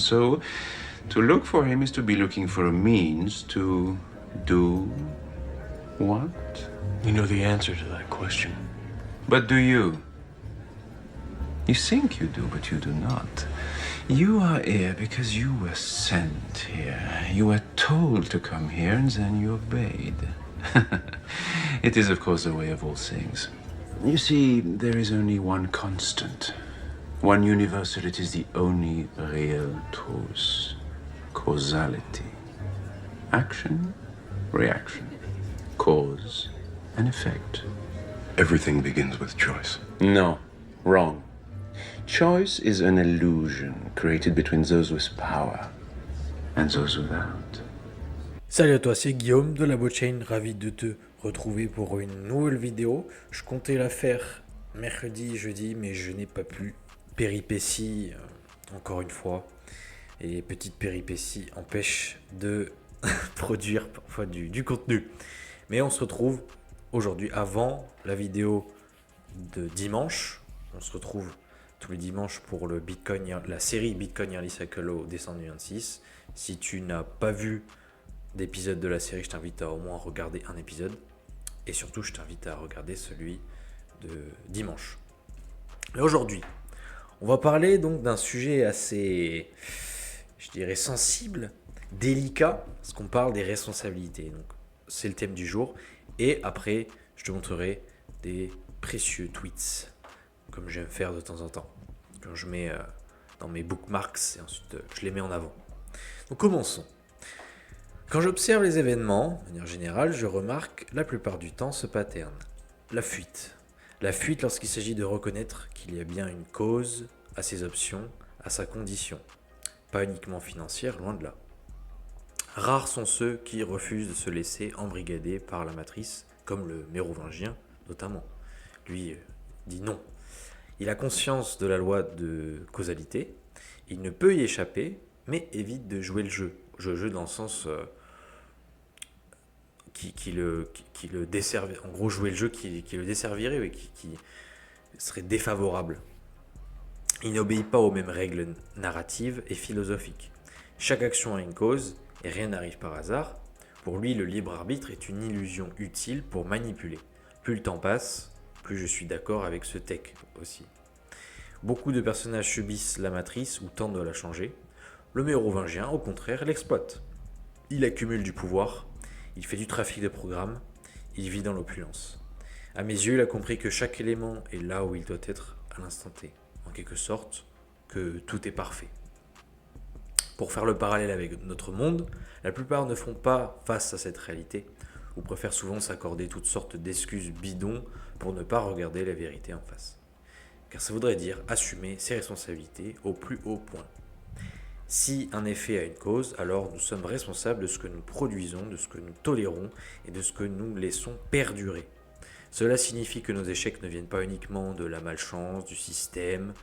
So, to look for him is to be looking for a means to do what? You know the answer to that question. But do you? You think you do, but you do not. You are here because you were sent here. You were told to come here and then you obeyed. It is, of course, the way of all things. You see, there is only one constant, one universal. It is the only real truth. Causality. Action, reaction. Cause and effect. Everything begins with choice. No, wrong. Choice is an illusion created between those with power and those without. Salut à toi, c'est Guillaume de la Botchain, ravi de te retrouver pour une nouvelle vidéo. Je comptais la faire mercredi, jeudi, mais je n'ai pas pu. Péripéties, encore une fois. Et les petites péripéties empêchent de produire parfois du contenu. Mais on se retrouve aujourd'hui avant la vidéo de dimanche. On se retrouve tous les dimanches pour le Bitcoin, la série Bitcoin Yearly Cycle au décembre 2026. Si tu n'as pas vu d'épisode de la série, je t'invite à au moins regarder un épisode. Et surtout, je t'invite à regarder celui de dimanche. Et aujourd'hui, on va parler donc d'un sujet assez, je dirais, sensible, délicat, parce qu'on parle des responsabilités. Donc, c'est le thème du jour. Et après, je te montrerai des précieux tweets, comme j'aime faire de temps en temps, quand je mets dans mes bookmarks et ensuite je les mets en avant. Donc commençons. Quand j'observe les événements, de manière générale, je remarque la plupart du temps ce pattern. La fuite. La fuite lorsqu'il s'agit de reconnaître qu'il y a bien une cause à ses options, à sa condition. Pas uniquement financière, loin de là. Rares sont ceux qui refusent de se laisser embrigader par la matrice, comme le mérovingien notamment. Lui dit non. Il a conscience de la loi de causalité, il ne peut y échapper, mais évite de jouer le jeu. Le jeu dans le sens qui le desservirait. En gros, jouer le jeu qui le desservirait, et qui serait défavorable. Il n'obéit pas aux mêmes règles narratives et philosophiques. Chaque action a une cause et rien n'arrive par hasard. Pour lui, le libre arbitre est une illusion utile pour manipuler. Plus le temps passe, plus je suis d'accord avec ce take aussi. Beaucoup de personnages subissent la matrice ou tentent de la changer. Le mérovingien, au contraire, l'exploite. Il accumule du pouvoir, il fait du trafic de programmes, il vit dans l'opulence. À mes yeux, il a compris que chaque élément est là où il doit être à l'instant T. En quelque sorte, que tout est parfait. Pour faire le parallèle avec notre monde, la plupart ne font pas face à cette réalité, ou préfèrent souvent s'accorder toutes sortes d'excuses bidons pour ne pas regarder la vérité en face. Car ça voudrait dire assumer ses responsabilités au plus haut point. Si un effet a une cause, alors nous sommes responsables de ce que nous produisons, de ce que nous tolérons et de ce que nous laissons perdurer. Cela signifie que nos échecs ne viennent pas uniquement de la malchance, du système,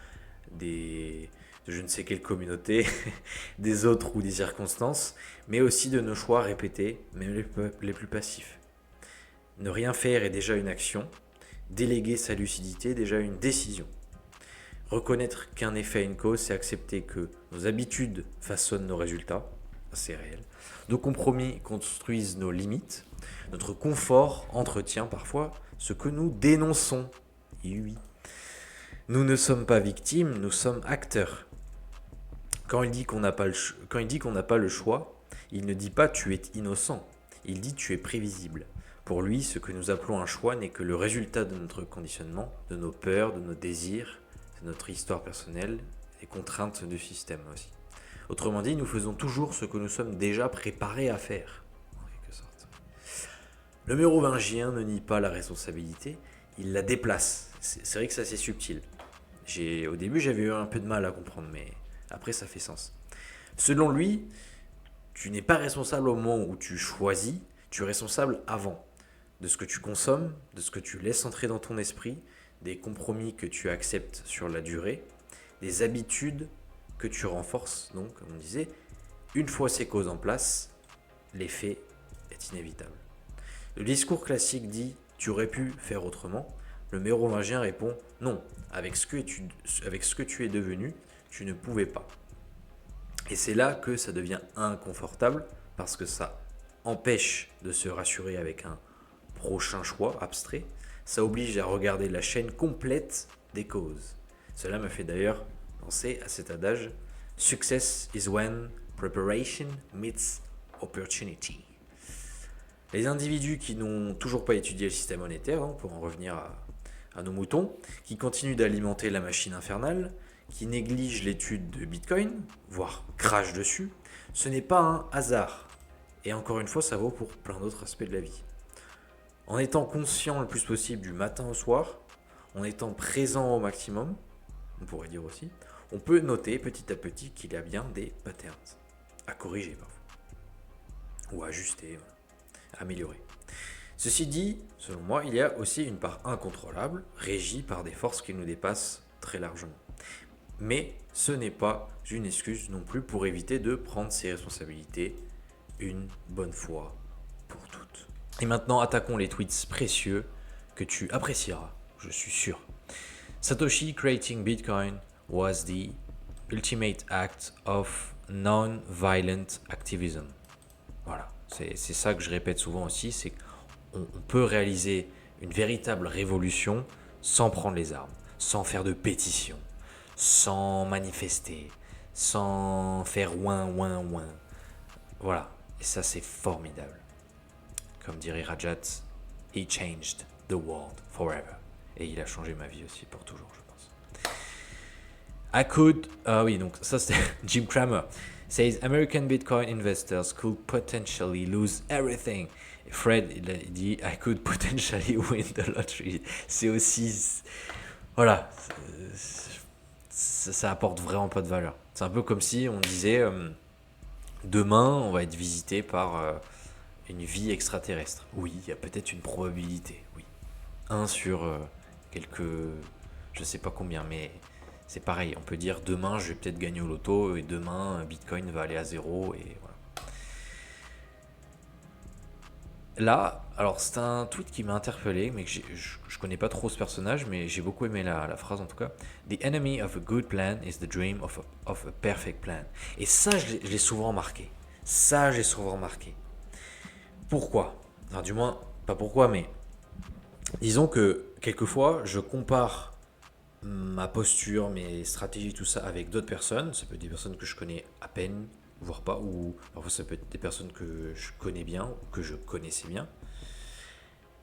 de je ne sais quelle communauté, des autres ou des circonstances, mais aussi de nos choix répétés, même les plus passifs. Ne rien faire est déjà une action, déléguer sa lucidité est déjà une décision. Reconnaître qu'un effet a une cause, c'est accepter que nos habitudes façonnent nos résultats, c'est réel. Nos compromis construisent nos limites. Notre confort entretient parfois ce que nous dénonçons. Et oui. Nous ne sommes pas victimes, nous sommes acteurs. Quand il dit qu'on n'a pas le choix, il ne dit pas tu es innocent, il dit tu es prévisible. Pour lui, ce que nous appelons un choix n'est que le résultat de notre conditionnement, de nos peurs, de nos désirs, de notre histoire personnelle, des contraintes du système aussi. Autrement dit, nous faisons toujours ce que nous sommes déjà préparés à faire, en quelque sorte. Le mérovingien ne nie pas la responsabilité, il la déplace. C'est vrai que c'est assez subtil. Au début, j'avais eu un peu de mal à comprendre, mais après, ça fait sens. Selon lui, tu n'es pas responsable au moment où tu choisis, tu es responsable avant. De ce que tu consommes, de ce que tu laisses entrer dans ton esprit, des compromis que tu acceptes sur la durée, des habitudes que tu renforces, donc, comme on disait, une fois ces causes en place, l'effet est inévitable. Le discours classique dit « tu aurais pu faire autrement », le mérovingien répond « non, avec ce que tu es devenu, tu ne pouvais pas ». Et c'est là que ça devient inconfortable parce que ça empêche de se rassurer avec un prochain choix abstrait. Ça oblige à regarder la chaîne complète des causes. Cela me fait d'ailleurs penser à cet adage Success is when preparation meets opportunity. Les individus qui n'ont toujours pas étudié le système monétaire, pour en revenir à nos moutons, qui continuent d'alimenter la machine infernale, qui négligent l'étude de Bitcoin, voire crachent dessus, ce n'est pas un hasard. Et encore une fois, ça vaut pour plein d'autres aspects de la vie. En étant conscient le plus possible du matin au soir, en étant présent au maximum, on pourrait dire aussi, on peut noter petit à petit qu'il y a bien des patterns à corriger parfois, ou à ajuster, à améliorer. Ceci dit, selon moi, il y a aussi une part incontrôlable, régie par des forces qui nous dépassent très largement. Mais ce n'est pas une excuse non plus pour éviter de prendre ses responsabilités une bonne fois pour toutes. Et maintenant, attaquons les tweets précieux que tu apprécieras, je suis sûr. Satoshi creating Bitcoin was the ultimate act of non-violent activism. Voilà, c'est ça que je répète souvent aussi, c'est qu'on peut réaliser une véritable révolution sans prendre les armes, sans faire de pétition, sans manifester, sans faire ouin. Voilà, et ça c'est formidable. Comme dirait Rajat, he changed the world forever. Et il a changé ma vie aussi pour toujours, je pense. I could, oui, donc ça c'est Jim Cramer says American Bitcoin investors could potentially lose everything. Fred, il dit I could potentially win the lottery. C'est aussi, voilà, ça apporte vraiment pas de valeur. C'est un peu comme si on disait demain on va être visité par une vie extraterrestre. Oui, il y a peut-être une probabilité, oui. 1 sur quelques, je sais pas combien, mais c'est pareil. On peut dire demain je vais peut-être gagner au loto et demain Bitcoin va aller à 0 et voilà. Là, alors c'est un tweet qui m'a interpellé, mais que je connais pas trop ce personnage, mais j'ai beaucoup aimé la phrase en tout cas. The enemy of a good plan is the dream of a perfect plan. Et ça, je l'ai souvent remarqué. Ça, j'ai souvent remarqué. Pourquoi ? Enfin, du moins, pas pourquoi, mais disons que quelquefois, je compare ma posture, mes stratégies, tout ça avec d'autres personnes. Ça peut être des personnes que je connais à peine, voire pas, ou parfois ça peut être des personnes que je connais bien, ou que je connaissais bien.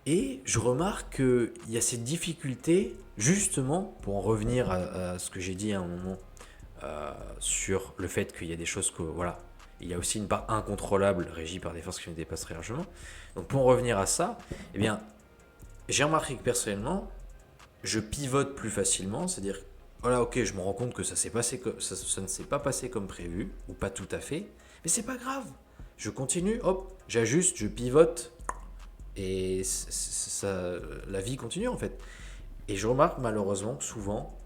Et je remarque qu'il y a cette difficulté, justement, pour en revenir à ce que j'ai dit à un moment, sur le fait qu'il y a des choses que, voilà, il y a aussi une part incontrôlable régie par des forces qui nous dépassent très largement. Donc pour en revenir à ça, eh bien, j'ai remarqué que personnellement, je pivote plus facilement, c'est-à-dire, voilà, ok, je me rends compte que ça ne s'est pas passé comme prévu, ou pas tout à fait, mais c'est pas grave. Je continue, hop, j'ajuste, je pivote, et la vie continue en fait. Et je remarque malheureusement que souvent,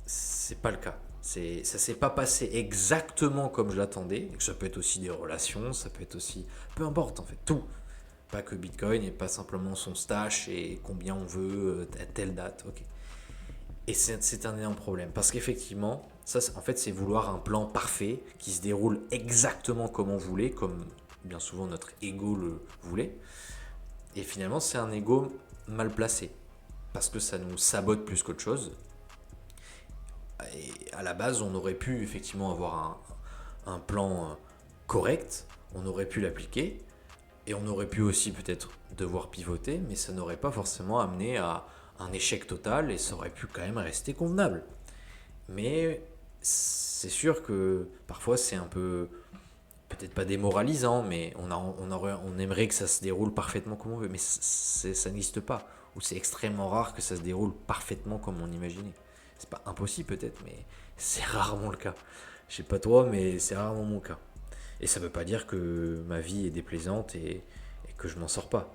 c'est pas le cas. Ça s'est pas passé exactement comme je l'attendais. Ça peut être aussi des relations, ça peut être aussi, peu importe en fait, tout. Pas que Bitcoin et pas simplement son stash et combien on veut à telle date, ok. Et c'est un énorme problème parce qu'effectivement, ça en fait c'est vouloir un plan parfait qui se déroule exactement comme on voulait, comme bien souvent notre ego le voulait. Et finalement c'est un ego mal placé parce que ça nous sabote plus qu'autre chose. Et à la base, on aurait pu effectivement avoir un plan correct, on aurait pu l'appliquer, et on aurait pu aussi peut-être devoir pivoter, mais ça n'aurait pas forcément amené à un échec total, et ça aurait pu quand même rester convenable. Mais c'est sûr que parfois c'est un peu, peut-être pas démoralisant, mais on aimerait que ça se déroule parfaitement comme on veut, mais ça n'existe pas, ou c'est extrêmement rare que ça se déroule parfaitement comme on imaginait. C'est pas impossible peut-être, mais c'est rarement le cas. Je sais pas toi, mais c'est rarement mon cas. Et ça veut pas dire que ma vie est déplaisante et que je m'en sors pas.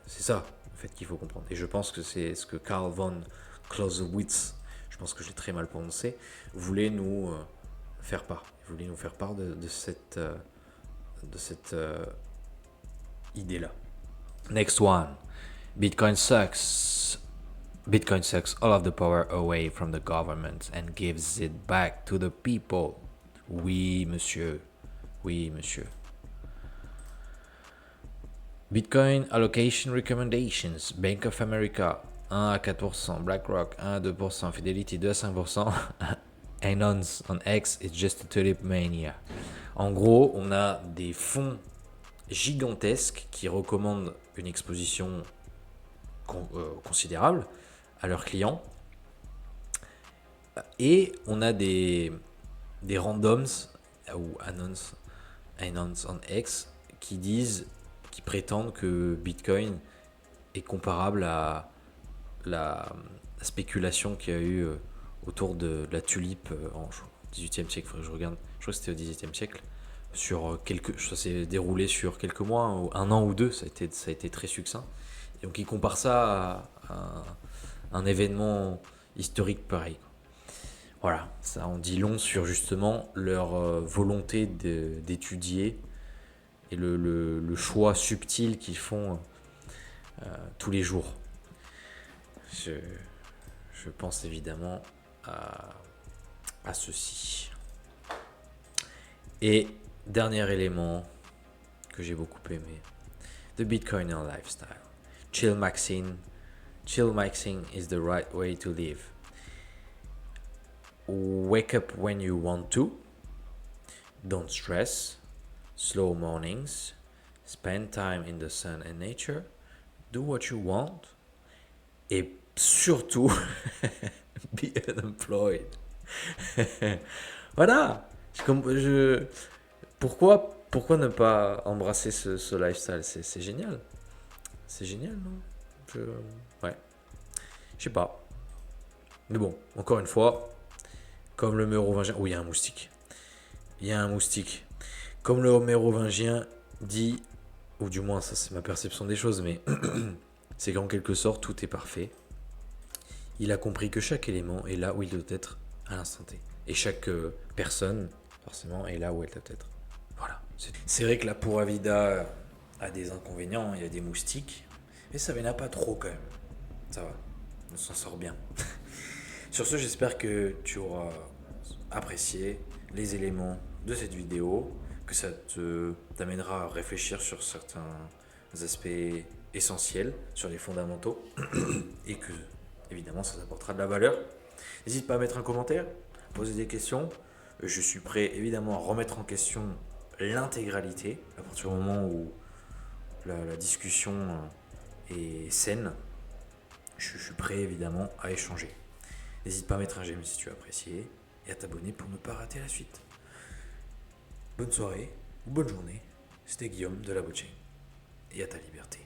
C'est ça, en fait, qu'il faut comprendre. Et je pense que c'est ce que Karl von Clausewitz, je pense que je l'ai très mal prononcé, voulait nous faire part. Il voulait nous faire part de cette idée-là. Next one. Bitcoin sucks all of the power away from the government and gives it back to the people. Oui, monsieur. Oui, monsieur. Bitcoin Allocation Recommendations. Bank of America, 1 à 4%. BlackRock, 1 à 2%. Fidelity, 2 à 5%. Anons on X, it's just a tulip mania. En gros, on a des fonds gigantesques qui recommandent une exposition considérable à leurs clients. Et on a des randoms ou anons on X qui prétendent que Bitcoin est comparable à la spéculation qu'il y a eu autour de la tulipe en 18e siècle. Faudrait que je regarde. Je crois que c'était au 18e siècle. Ça s'est déroulé sur quelques mois, ou un an ou deux. Ça a été très succinct. Et donc ils comparent ça à un événement historique pareil. Voilà, ça en dit long sur justement leur volonté d'étudier et le choix subtil qu'ils font tous les jours. Je pense évidemment à ceci. Et dernier élément que j'ai beaucoup aimé, The Bitcoiner Lifestyle. Chill maxing is the right way to live. Wake up when you want to. Don't stress. Slow mornings. Spend time in the sun and nature. Do what you want. Et surtout, be unemployed. Voilà. Pourquoi ne pas embrasser ce lifestyle? C'est génial. C'est génial, non? Ouais. Je sais pas. Mais bon, encore une fois, comme le mérovingien... Oh, il y a un moustique. Il y a un moustique. Comme le mérovingien dit, ou du moins ça c'est ma perception des choses, mais c'est qu'en quelque sorte tout est parfait. Il a compris que chaque élément est là où il doit être à l'instant T. Et chaque personne, forcément, est là où elle doit être. Voilà. C'est vrai que la Pura Vida a des inconvénients, il y a des moustiques, mais ça n'en a pas trop quand même. Ça va, on s'en sort bien. Sur ce, j'espère que tu auras apprécié les éléments de cette vidéo, que ça t'amènera à réfléchir sur certains aspects essentiels, sur les fondamentaux, et que, évidemment, ça t'apportera de la valeur. N'hésite pas à mettre un commentaire, poser des questions. Je suis prêt, évidemment, à remettre en question l'intégralité, à partir du moment où la discussion est saine. Je suis prêt, évidemment, à échanger. N'hésite pas à mettre un j'aime si tu as apprécié et à t'abonner pour ne pas rater la suite. Bonne soirée ou bonne journée, c'était Guillaume de la blockchain. Et à ta liberté.